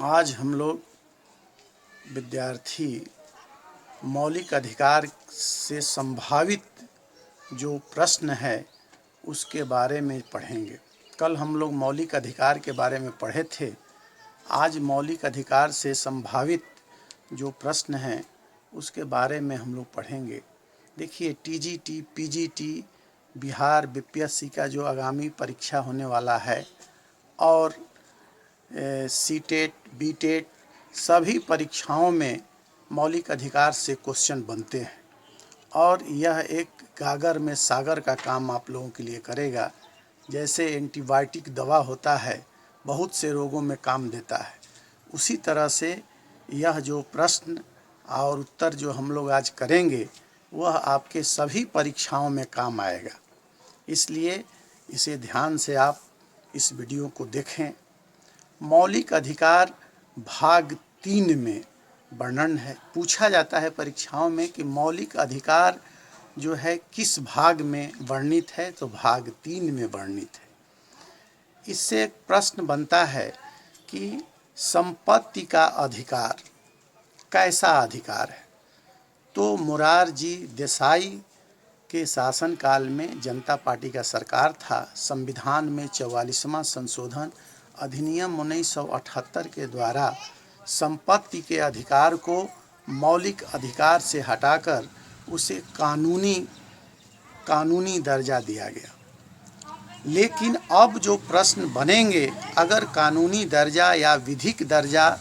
आज हम लोग विद्यार्थी मौलिक अधिकार से संभावित जो प्रश्न है उसके बारे में पढ़ेंगे। कल हम लोग मौलिक अधिकार के बारे में पढ़े थे। आज मौलिक अधिकार से संभावित जो प्रश्न हैं उसके बारे में हम लोग पढ़ेंगे। देखिए, टीजीटी, पीजीटी, बिहार बीपीएससी का जो आगामी परीक्षा होने वाला है और सीटेट, बीटेट सभी परीक्षाओं में मौलिक अधिकार से क्वेश्चन बनते हैं और यह एक गागर में सागर का काम आप लोगों के लिए करेगा। जैसे एंटीबायोटिक दवा होता है, बहुत से रोगों में काम देता है, उसी तरह से यह जो प्रश्न और उत्तर जो हम लोग आज करेंगे वह आपके सभी परीक्षाओं में काम आएगा। इसलिए इसे ध्यान से आप इस वीडियो को देखें। मौलिक अधिकार भाग 3 में वर्णन है। पूछा जाता है परीक्षाओं में कि मौलिक अधिकार जो है किस भाग में वर्णित है, तो भाग 3 में वर्णित है। इससे एक प्रश्न बनता है कि संपत्ति का अधिकार कैसा अधिकार है। तो मोरारजी देसाई के शासनकाल में जनता पार्टी का सरकार था। संविधान में 44वां संशोधन अधिनियम 1978 के द्वारा संपत्ति के अधिकार को मौलिक अधिकार से हटाकर उसे कानूनी दर्जा दिया गया। लेकिन अब जो प्रश्न बनेंगे, अगर कानूनी दर्जा या विधिक दर्जा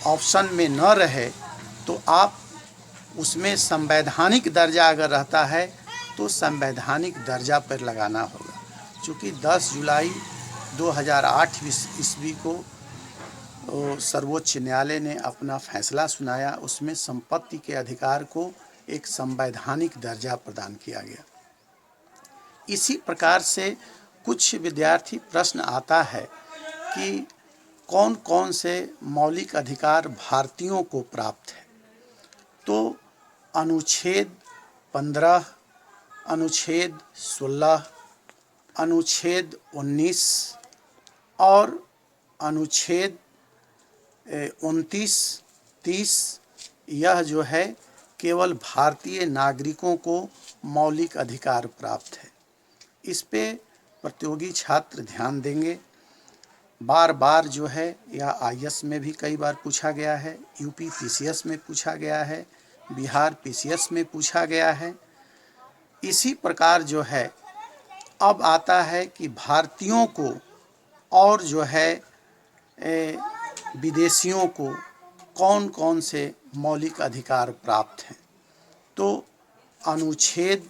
ऑप्शन में न रहे तो आप उसमें संवैधानिक दर्जा अगर रहता है तो संवैधानिक दर्जा पर लगाना होगा। चूँकि 10 जुलाई 2008 ईस्वी को सर्वोच्च न्यायालय ने अपना फैसला सुनाया, उसमें संपत्ति के अधिकार को एक संवैधानिक दर्जा प्रदान किया गया। इसी प्रकार से कुछ विद्यार्थी प्रश्न आता है कि कौन कौन से मौलिक अधिकार भारतीयों को प्राप्त है। तो अनुच्छेद 15, अनुच्छेद 16, अनुच्छेद 19 और अनुच्छेद 29, 30 यह जो है केवल भारतीय नागरिकों को मौलिक अधिकार प्राप्त है। इस पे प्रतियोगी छात्र ध्यान देंगे। बार बार जो है यह आईएएस में भी कई बार पूछा गया है, यूपी पीसीएस में पूछा गया है, बिहार पीसीएस में पूछा गया है। इसी प्रकार जो है अब आता है कि भारतीयों को और जो है विदेशियों को कौन कौन से मौलिक अधिकार प्राप्त हैं। तो अनुच्छेद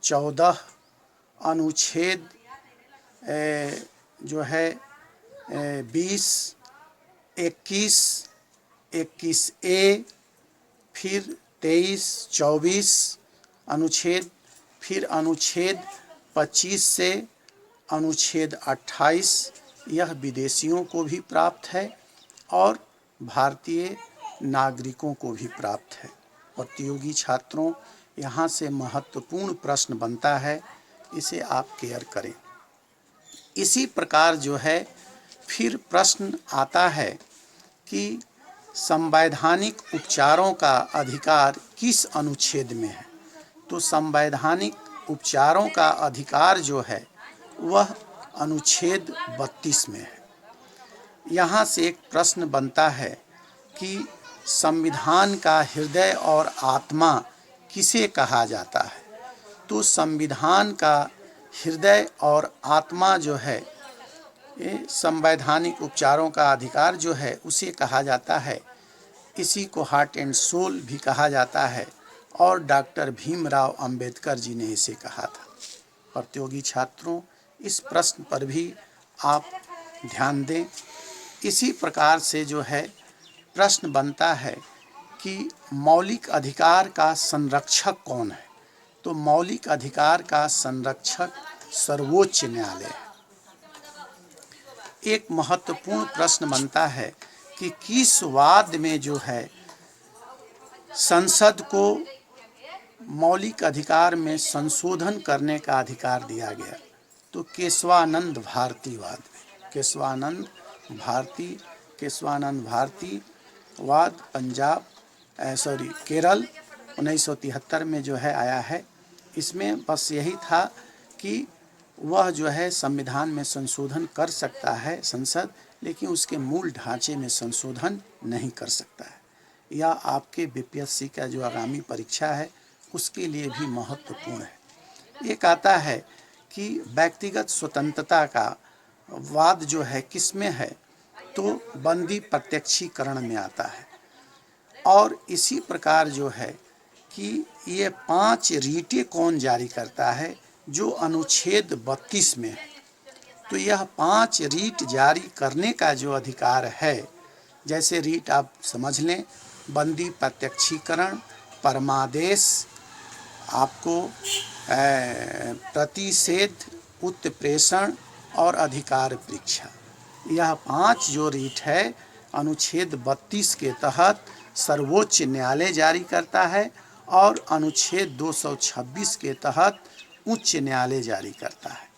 14, अनुच्छेद जो है 20, 21, 21A, फिर 23, 24 अनुच्छेद, फिर अनुच्छेद 25 से अनुच्छेद 28 यह विदेशियों को भी प्राप्त है और भारतीय नागरिकों को भी प्राप्त है। प्रतियोगी छात्रों, यहाँ से महत्वपूर्ण प्रश्न बनता है, इसे आप केयर करें। इसी प्रकार जो है फिर प्रश्न आता है कि संवैधानिक उपचारों का अधिकार किस अनुच्छेद में है। तो संवैधानिक उपचारों का अधिकार जो है वह अनुच्छेद 32 में है। यहाँ से एक प्रश्न बनता है कि संविधान का हृदय और आत्मा किसे कहा जाता है। तो संविधान का हृदय और आत्मा जो है, ये संवैधानिक उपचारों का अधिकार जो है उसे कहा जाता है। इसी को हार्ट एंड सोल भी कहा जाता है और डॉक्टर भीमराव अंबेडकर जी ने इसे कहा था। प्रतियोगी छात्रों, इस प्रश्न पर भी आप ध्यान दें। इसी प्रकार से जो है प्रश्न बनता है कि मौलिक अधिकार का संरक्षक कौन है। तो मौलिक अधिकार का संरक्षक सर्वोच्च न्यायालय है। एक महत्वपूर्ण प्रश्न बनता है कि किस वाद में जो है संसद को मौलिक अधिकार में संशोधन करने का अधिकार दिया गया। तो केशवानंद भारती वाद में, केशवानंद भारती केशवानंद भारती वाद पंजाब केरल 1973 में जो है आया है। इसमें बस यही था कि वह जो है संविधान में संशोधन कर सकता है संसद, लेकिन उसके मूल ढांचे में संशोधन नहीं कर सकता है। यह आपके बीपीएससी का जो आगामी परीक्षा है उसके लिए भी महत्वपूर्ण है। एक आता है कि व्यक्तिगत स्वतंत्रता का वाद जो है किसमें है, तो बंदी प्रत्यक्षीकरण में आता है। और इसी प्रकार जो है कि ये 5 रीटें कौन जारी करता है, जो अनुच्छेद 32 में है। तो यह 5 रीट जारी करने का जो अधिकार है, जैसे रीट आप समझ लें, बंदी प्रत्यक्षीकरण, परमादेश, आपको प्रतिषेध, उत्प्रेषण और अधिकार परीक्षा। यह 5 जो रीट है अनुच्छेद 32 के तहत सर्वोच्च न्यायालय जारी करता है और अनुच्छेद 226 के तहत उच्च न्यायालय जारी करता है।